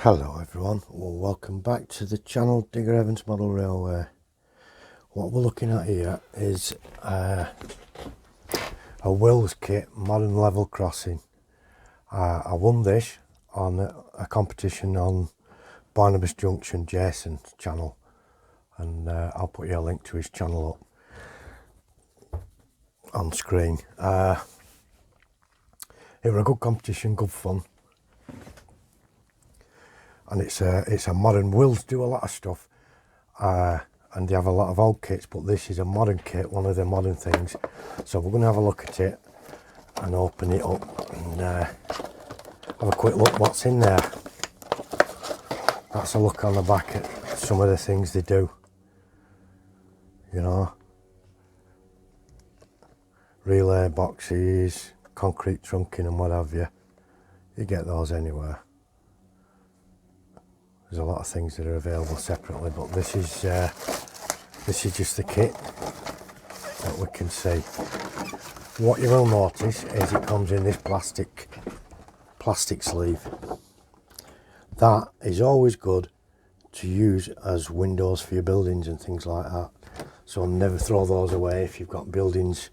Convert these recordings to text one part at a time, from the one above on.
Hello everyone, well, welcome back to the channel Digger Evans Model Railway. What we're looking at here is a Wills kit modern level crossing. I won this on a competition on Barnabas Junction Jason's channel, and I'll put you a link to his channel up on screen. It was a good competition, good fun. And it's a modern. Wills do a lot of stuff, and they have a lot of old kits, but this is a modern kit, one of the modern things. So we're going to have a look at it and open it up and have a quick look what's in there. That's a look on the back at some of the things they do, you know, relay boxes, concrete trunking and what have you. You get those anywhere. There's a lot of things that are available separately, but this is just the kit that we can see. What you will notice is it comes in this plastic sleeve. That is always good to use as windows for your buildings and things like that. So never throw those away if you've got buildings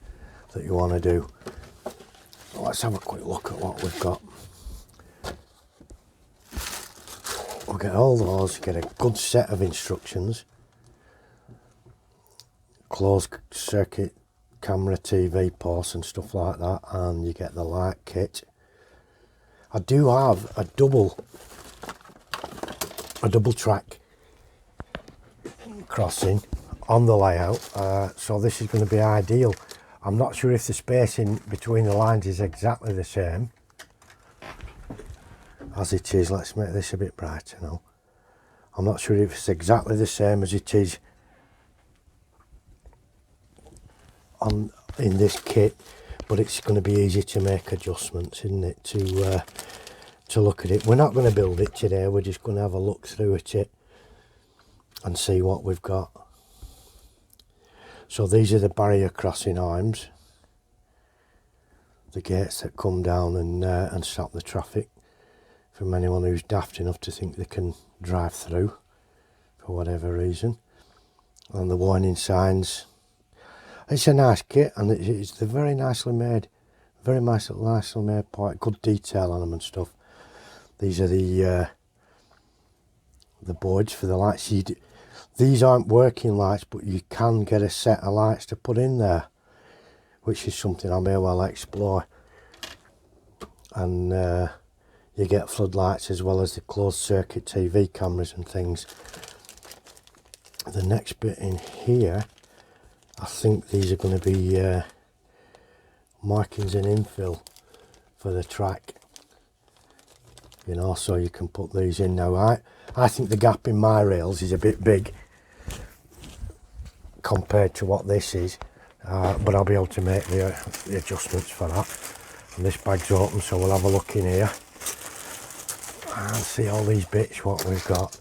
that you want to do. So let's have a quick look at what we've got. We'll get all those, get a good set of instructions, closed circuit camera, TV posts and stuff like that, and you get the light kit. I do have a double track crossing on the layout, so this is going to be ideal. I'm not sure if the spacing between the lines is exactly the same as it is. Let's make this a bit brighter now. I'm not sure if it's exactly the same as it is in this kit, but it's going to be easy to make adjustments, isn't it, to look at it. We're not going to build it today, we're just going to have a look through at it and see what we've got. So these are the barrier crossing arms, the gates that come down and stop the traffic from anyone who's daft enough to think they can drive through for whatever reason. And the warning signs. It's a nice kit, and it's very nicely made, very nicely made, quite good detail on them and stuff. These are the boards for the lights. These aren't working lights, but you can get a set of lights to put in there, which is something I may well explore. And you get floodlights as well as the closed circuit TV cameras and things. The next bit in here, I think these are going to be markings and infill for the track, you know, so you can put these in. Now I think the gap in my rails is a bit big compared to what this is, but I'll be able to make the adjustments for that. And this bag's open, so we'll have a look in here and see all these bits, what we've got.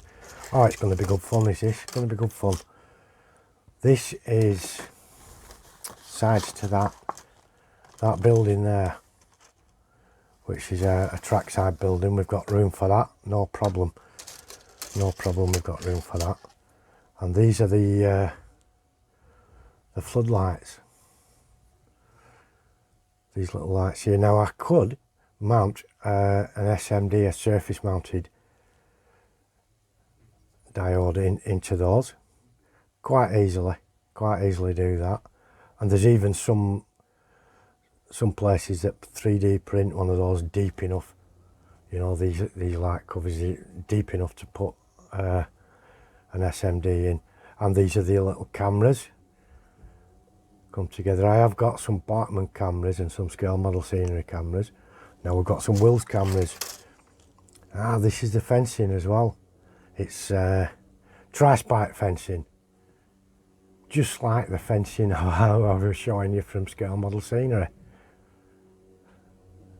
Oh, it's going to be good fun, is this? It's going to be good fun. This is sides to that building there, which is a trackside building. We've got room for that, no problem. No problem, we've got room for that. And these are the floodlights. These little lights here. Now I could mount an SMD, a surface mounted diode into those quite easily do that. And there's even some places that 3D print one of those deep enough, you know, these light covers deep enough to put an SMD in. And these are the little cameras come together. I have got some Bartman cameras and some scale model scenery cameras. Now we've got some Wills cameras. This is the fencing as well. It's tri-spike fencing, just like the fencing I was showing you from scale model scenery.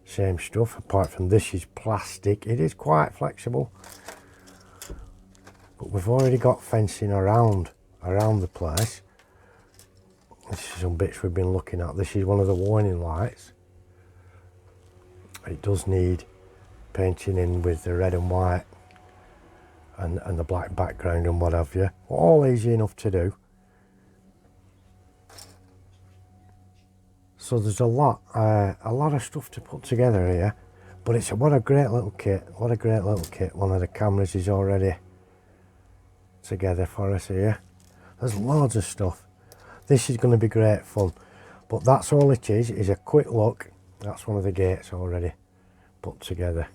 Same stuff, apart from this is plastic. It is quite flexible, but we've already got fencing around the place. This is some bits we've been looking at. This is one of the warning lights. It does need painting in with the red and white and the black background and what have you. All easy enough to do. So there's a lot of stuff to put together here, but it's what a great little kit. What a great little kit. One of the cameras is already together for us here. There's loads of stuff. This is going to be great fun, but that's all it is a quick look. That's one of the gates already put together.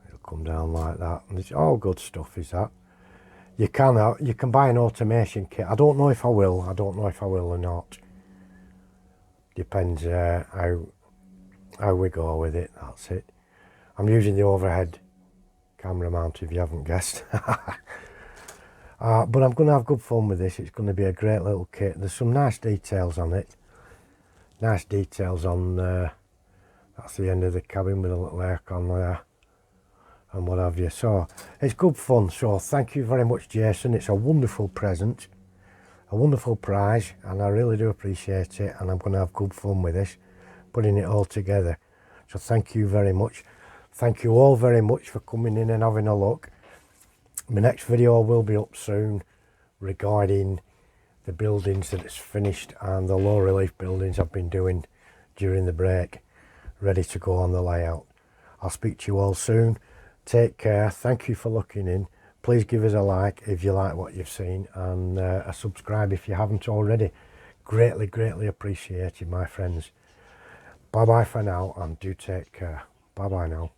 It'll come down like that, and it's all good stuff, is that. You can buy an automation kit. I don't know if I will or not. Depends how we go with it. That's it. I'm using the overhead camera mount, if you haven't guessed. But I'm going to have good fun with this. It's going to be a great little kit. There's some nice details on it. Nice details on that's the end of the cabin with a little aircon there and what have you. So it's good fun. So thank you very much, Jason. It's a wonderful present, a wonderful prize, and I really do appreciate it, and I'm going to have good fun with this, putting it all together. So thank you very much. Thank you all very much for coming in and having a look. My next video will be up soon regarding the buildings that it's finished and the low relief buildings I've been doing during the break, ready to go on the layout. I'll speak to you all soon. Take care. Thank you for looking in. Please give us a like if you like what you've seen, and a subscribe if you haven't already. Greatly, greatly appreciated, my friends. Bye bye for now, and do take care. Bye bye now.